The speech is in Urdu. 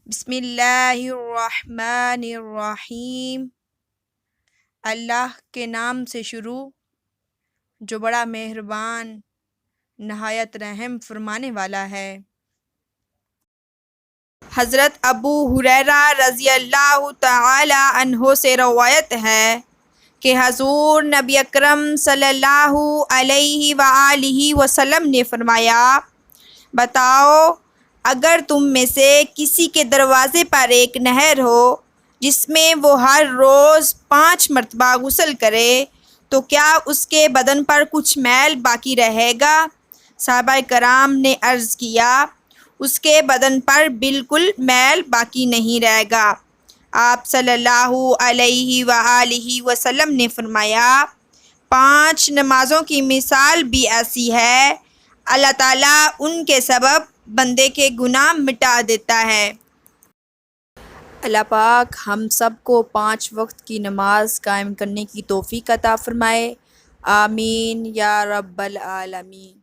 بسم اللہ الرحمن الرحیم۔ اللہ کے نام سے شروع جو بڑا مہربان نہایت رحم فرمانے والا ہے۔ حضرت ابو ہریرہ رضی اللہ تعالی عنہ سے روایت ہے کہ حضور نبی اکرم صلی اللہ علیہ وآلہ وسلم نے فرمایا، بتاؤ اگر تم میں سے کسی کے دروازے پر ایک نہر ہو جس میں وہ ہر روز 5 مرتبہ غسل کرے تو کیا اس کے بدن پر کچھ میل باقی رہے گا؟ صحابہ کرام نے عرض کیا، اس کے بدن پر بالکل میل باقی نہیں رہے گا۔ آپ صلی اللہ علیہ وآلہ وسلم نے فرمایا، 5 نمازوں کی مثال بھی ایسی ہے، اللہ تعالیٰ ان کے سبب بندے کے گناہ مٹا دیتا ہے۔ اللہ پاک ہم سب کو 5 وقت کی نماز قائم کرنے کی توفیق عطا فرمائے، آمین یا رب العالمین۔